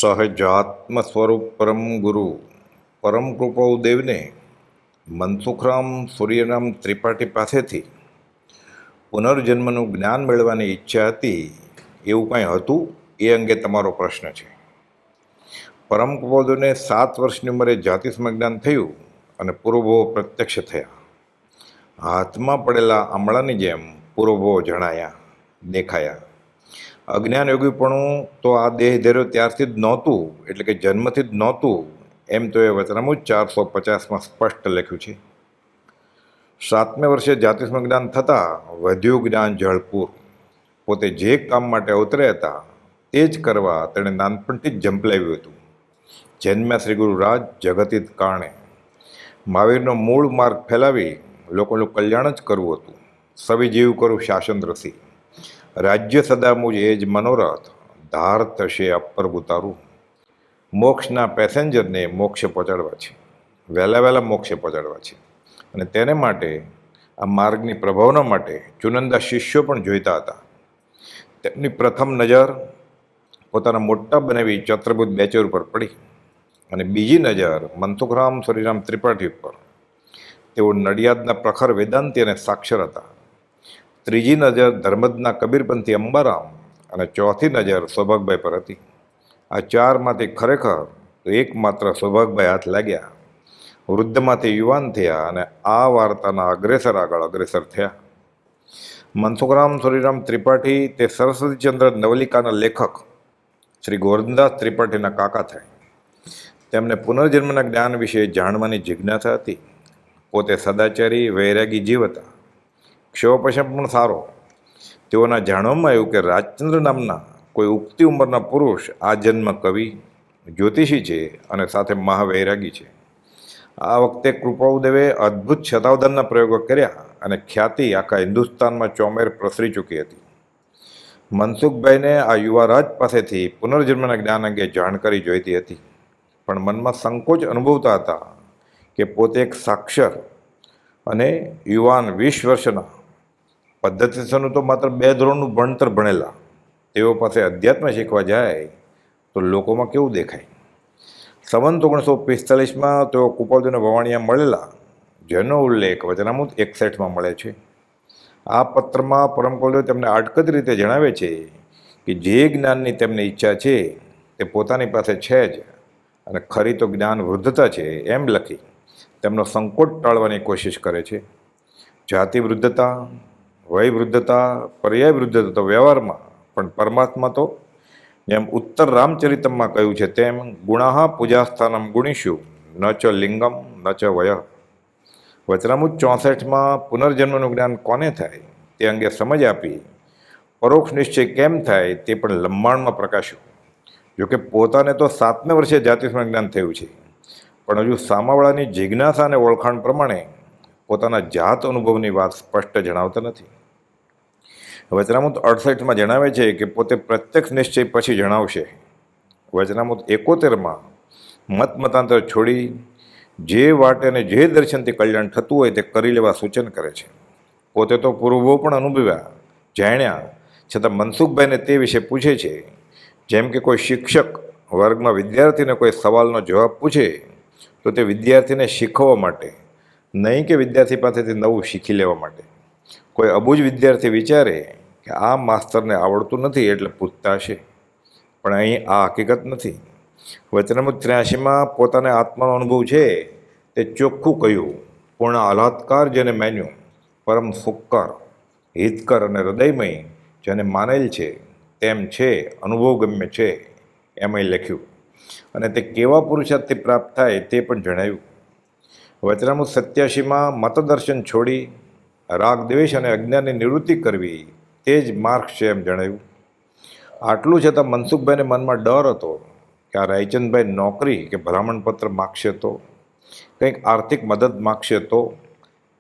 સહજાત્મ સ્વરૂપ પરમ ગુરુ પરમ કૃપાદેવને મનસુખરામ સૂર્યરામ ત્રિપાઠી પાસેથી પુનર્જન્મનું જ્ઞાન મેળવવાની ઈચ્છા હતી. એવું કાંઈ હતું એ અંગે તમારો પ્રશ્ન છે. પરમ કૃપાદેવને 7 વર્ષની ઉંમરે જાતિસ્મ જ્ઞાન થયું અને પૂર્વભો પ્રત્યક્ષ થયા. હાથમાં પડેલા આમળાની જેમ પૂર્વભો જણાયા, દેખાયા. અજ્ઞાન યોગીપણું તો આ દેહ ધર્યો ત્યારથી જ નહોતું, એટલે કે જન્મથી જ નહોતું, એમ તો એ વચનામૃત 450માં સ્પષ્ટ લખ્યું છે. 7મે વર્ષે જાતિસ્મ જ્ઞાન થતાં વધ્યું જ્ઞાન જળપૂર. પોતે જે કામ માટે અવતર્યા હતા તે જ કરવા તેણે નાનપણથી જ ઝંપલાવ્યું હતું. જન્મ્યા શ્રી ગુરુરાજ જગતિત કારણે. મહાવીરનો મૂળ માર્ગ ફેલાવી લોકોનું કલ્યાણ જ કરવું હતું. સવિ જીવ કરું શાસન રસી, રાજ્ય સદા મુજ એ જ મનોરથ, ધાર થશે અપર ઉતારું. મોક્ષના પેસેન્જરને મોક્ષે પહોંચાડવા છે, વહેલા મોક્ષે પહોંચાડવા છે. અને તેને માટે આ માર્ગની પ્રભાવના માટે ચુનંદા શિષ્યો પણ જોઈતા હતા. તેમની પ્રથમ નજર પોતાના મોટા બનાવી ચત્રબુદ્ધ બેચર ઉપર પડી અને બીજી નજર મનસુખરામ સૂર્યરામ ત્રિપાઠી ઉપર. તેઓ નડિયાદના પ્રખર વેદાંતી અને સાક્ષર હતા. ત્રીજી નજર ધર્મદના કબીરપંથી અંબારામ અને ચોથી નજર સૌભાગભાઈ પર હતી. આ ચારમાંથી ખરેખર એકમાત્ર સૌભાગભાઈ હાથ લાગ્યા. વૃદ્ધમાંથી યુવાન થયા અને આ વાર્તાના આગળ અગ્રેસર થયા. મનસુખરામ સૂર્યરામ ત્રિપાઠી તે સરસ્વતીચંદ્ર નવલિકાના લેખક શ્રી ગોરધનદાસ ત્રિપાઠીના કાકા થાય. તેમને પુનર્જન્મના જ્ઞાન વિશે જાણવાની જિજ્ઞાસા હતી. પોતે સદાચારી વૈરાગી જીવ હતા. ક્ષોપશમ પણ સારો. તેઓના જાણવામાં આવ્યું કે રાજચંદ્ર નામના કોઈ ઉગતી ઉંમરના પુરુષ આ જન્મ કવિ, જ્યોતિષી છે અને સાથે મહાવૈરાગી છે. આ વખતે કૃપાળુદેવે અદ્ભુત શતાવધાનના પ્રયોગો કર્યા અને ખ્યાતિ આખા હિન્દુસ્તાનમાં ચોમેર પ્રસરી ચૂકી હતી. મનસુખભાઈને આ યુવારાજ પાસેથી પુનર્જન્મના જ્ઞાન અંગે જાણકારી જોઈતી હતી, પણ મનમાં સંકોચ અનુભવતા હતા કે પોતે એક સાક્ષર અને યુવાન 20 વર્ષના પદ્ધતિસરનું તો માત્ર 2 ધોરણનું ભણતર ભણેલા તેઓ પાસે અધ્યાત્મ શીખવા જાય તો લોકોમાં કેવું દેખાય. સંવત 1945માં તેઓ કૃપાળુદેવને વવાણિયા મળેલા, જેનો ઉલ્લેખ વચનામૃત 61માં મળે છે. આ પત્રમાં પરમ કૃપાળુદેવ તેમને આડકતરી રીતે જણાવે છે કે જે જ્ઞાનની તેમની ઈચ્છા છે તે પોતાની પાસે છે જ, અને ખરી તો જ્ઞાન વૃદ્ધતા છે એમ લખી તેમનો સંકોચ ટાળવાની કોશિશ કરે છે. જાતિ વૃદ્ધતા, વય વૃદ્ધતા, પર્યાય વૃદ્ધતા તો વ્યવહારમાં, પણ પરમાત્મા તો જેમ ઉત્તર રામચરિતમમાં કહ્યું છે તેમ ગુણાહ પૂજાસ્થાનમ ગુણીષુ ન ચ લિંગમ ન ચ વય. વચનામૃત 64માં પુનર્જન્મનું જ્ઞાન કોને થાય તે અંગે સમજ આપી પરોક્ષ નિશ્ચય કેમ થાય તે પણ લંબાણમાં પ્રકાશ્યું. જોકે પોતાને તો 7મે વર્ષે જાતિસ્મ જ્ઞાન થયું છે, પણ હજુ સામાવાળાની જિજ્ઞાસા અને ઓળખાણ પ્રમાણે પોતાના જાત અનુભવની વાત સ્પષ્ટ જણાવતા નથી. વચનામૃત 68માં જણાવે છે કે પોતે પ્રત્યક્ષ નિશ્ચય પછી જણાવશે. વચનામૃત 71માં મતાંતર છોડી જે વાટે અને જે દર્શનથી કલ્યાણ થતું હોય તે કરી લેવા સૂચન કરે છે. પોતે તો પૂર્વો પણ અનુભવ્યા, જાણ્યા, છતાં મનસુખભાઈને તે વિશે પૂછે છે. જેમ કે કોઈ શિક્ષક વર્ગમાં વિદ્યાર્થીને કોઈ સવાલનો જવાબ પૂછે તો તે વિદ્યાર્થીને શીખવવા માટે, નહીં કે વિદ્યાર્થી પાસેથી નવું શીખી લેવા માટે. કોઈ અબૂજ વિદ્યાર્થી વિચારે કે આ માસ્તરને આવડતું નથી એટલે પૂછતા હશે, પણ અહીં આ હકીકત નથી. વચનામૃત 83માં પોતાને આત્માનો અનુભવ છે તે ચોખ્ખું કહ્યું. પૂર્ણ આહ્લાદકાર જેને માન્યું, પરમ સુખકર, હિતકર અને હૃદયમય જેને માનેલ છે તેમ છે, અનુભવ ગમ્ય છે એમય લખ્યું. અને તે કેવા પુરુષાર્થથી પ્રાપ્ત થાય તે પણ જણાવ્યું. વચનામૃત 87માં મતદર્શન છોડી રાગ દ્વેષ અને અજ્ઞાનની નિવૃત્તિ કરવી તે જ માર્ગ છે એમ જણાવ્યું. આટલું છતાં મનસુખભાઈને મનમાં ડર હતો કે આ રાયચંદભાઈ નોકરી કે ભલામણપત્ર માગશે તો, કંઈક આર્થિક મદદ માગશે તો.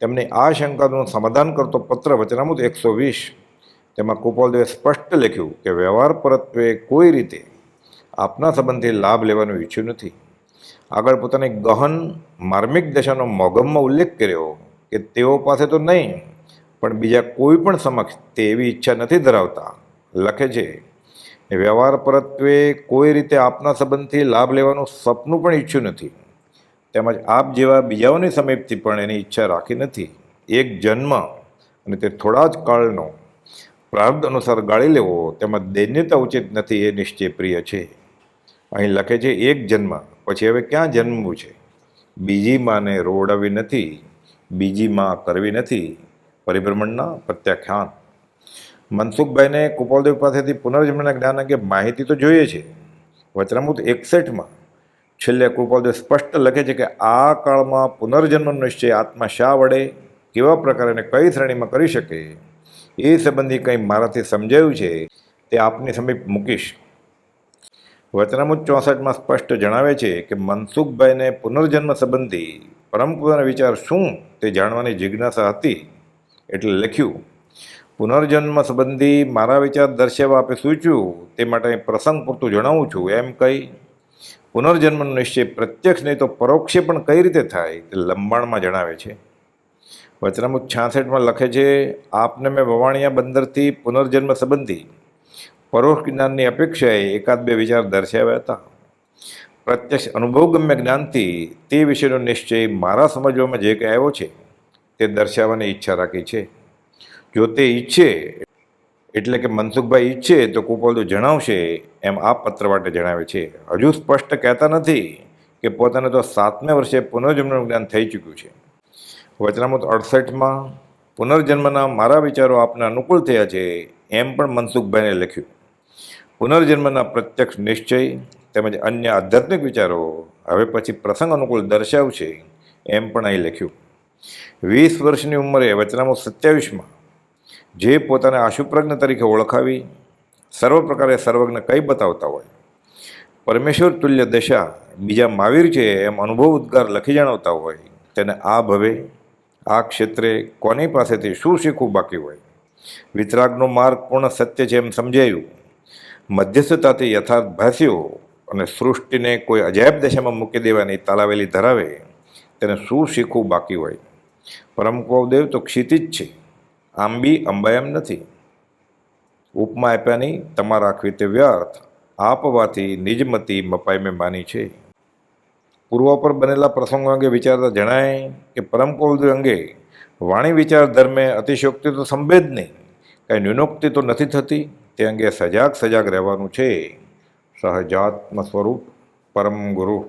તેમની આ શંકાનું સમાધાન કરતો પત્ર વચનામૃત 120, તેમાં કૃપાળુદેવે સ્પષ્ટ લખ્યું કે વ્યવહાર પરત્વે કોઈ રીતે આપના સંબંધથી લાભ લેવાનું ઈચ્છ્યું નથી. આગળ પોતાની ગહન માર્મિક દશાનો મોગમમાં ઉલ્લેખ કર્યો કે તેઓ પાસે તો નહીં, પણ બીજા કોઈ પણ સમક્ષ તે એવી ઈચ્છા નથી ધરાવતા. લખે છે વ્યવહાર પરત્વે કોઈ રીતે આપના સંબંધથી લાભ લેવાનું સપનું પણ ઈચ્છ્યું નથી, તેમજ આપ જેવા બીજાઓની સમીપથી પણ એની ઈચ્છા રાખી નથી. એક જન્મ અને તે થોડા જ કાળનો પ્રારબ્ધ અનુસાર ગાળી લેવો તેમજ દૈન્યતા ઉચિત નથી એ નિશ્ચય પ્રિય છે. અહીં લખે છે એક જન્મ, પછી હવે ક્યાં જન્મવું છે? બીજી માને રોવડાવી નથી, બીજી માં કરવી નથી. પરિભ્રમણના પ્રત્યાખ્યાન. મનસુખભાઈને કૃપાલદેવ પાસેથી પુનર્જન્મના જ્ઞાન અંગે માહિતી તો જોઈએ છે. વચનામૃત 61માં છેલ્લે કૃપાલદેવ સ્પષ્ટ લખે છે કે આ કાળમાં પુનર્જન્મનો નિશ્ચય આત્મા શા વડે, કેવા પ્રકારે અને કઈ શ્રેણીમાં કરી શકે એ સંબંધી કંઈ મારાથી સમજાયું છે તે આપની સમીપ મૂકીશ. વચનામૃત 64માં સ્પષ્ટ જણાવે છે કે મનસુખભાઈને પુનર્જન્મ સંબંધી પરમકૃપાના વિચાર શું તે જાણવાની જિજ્ઞાસા હતી, એટલે લખ્યું, પુનર્જન્મ સંબંધી મારા વિચાર દર્શાવવા આપે સૂચ્યું તે માટે પ્રસંગ પૂરતું જણાવું છું. એમ કહી પુનર્જન્મનો નિશ્ચય પ્રત્યક્ષ નહીં તો પરોક્ષે પણ કઈ રીતે થાય તે લંબાણમાં જણાવે છે. વચનામૃત 66માં લખે છે, આપને મેં વવાણિયા બંદરથી પુનર્જન્મ સંબંધી પરોક્ષ જ્ઞાનની અપેક્ષાએ એકાદ બે વિચાર દર્શાવ્યા હતા. પ્રત્યક્ષ અનુભવગમ્ય જ્ઞાનથી તે વિશેનો નિશ્ચય મારા સમજવામાં જે કંઈ આવ્યો છે તે દર્શાવવાની ઈચ્છા રાખી છે. જો તે ઈચ્છે એટલે કે મનસુખભાઈ ઈચ્છે તો કૃપાલદેવ જણાવશે એમ આ પત્ર વાટે જણાવે છે. હજુ સ્પષ્ટ કહેતા નથી કે પોતાને તો 7મે વર્ષે પુનર્જન્મનું જ્ઞાન થઈ ચૂક્યું છે. વચનામૃત 68માં પુનર્જન્મના મારા વિચારો આપને અનુકૂળ થયા છે એમ પણ મનસુખભાઈને લખ્યું. પુનર્જન્મના પ્રત્યક્ષ નિશ્ચય તેમજ અન્ય આધ્યાત્મિક વિચારો હવે પછી પ્રસંગ અનુકૂળ દર્શાવશે એમ પણ અહીં લખ્યું. 20 વર્ષની ઉંમરે વચનામૃત 27માં જે પોતાને આશુપ્રજ્ઞ તરીકે ઓળખાવી સર્વ પ્રકારે સર્વજ્ઞ કઈ બતાવતા હોય, પરમેશ્વર તુલ્ય દશા બીજા મહાવીર છે એમ અનુભવ ઉદ્ગાર લખી જણાવતા હોય, તેને આ ભવે આ ક્ષેત્રે કોની પાસેથી શું શીખવું બાકી હોય? વિતરાગનો માર્ગ પૂર્ણ સત્ય છે એમ સમજાયું, મધ્યસ્થતાથી યથાર્થ ભાસ્યો અને સૃષ્ટિને કોઈ અજાયબ દશામાં મૂકી દેવાની તાલાવેલી ધરાવે, તેને શું શીખવું બાકી હોય? પરમકૃપાદેવ તો ક્ષિતિજ છે, આંબી અંબાયમ નથી. ઉપમા આપ્યાની તમા રાખવી તે વ્યર્થ, આપવાથી નિજમતી મપાઈ મેં માની છે. પૂર્વ પર બનેલા પ્રસંગો અંગે વિચારતા જણાય કે પરમકૃપાદેવ અંગે વાણી વિચાર ધર્મે અતિશયોક્તિ તો સંભેદ નહીં, કાંઈ ન્યૂનોક્તિ તો નથી થતી. તે અંગે સજાગ રહેવાનું છે. સહજાત્મ સ્વરૂપ પરમ ગુરુ.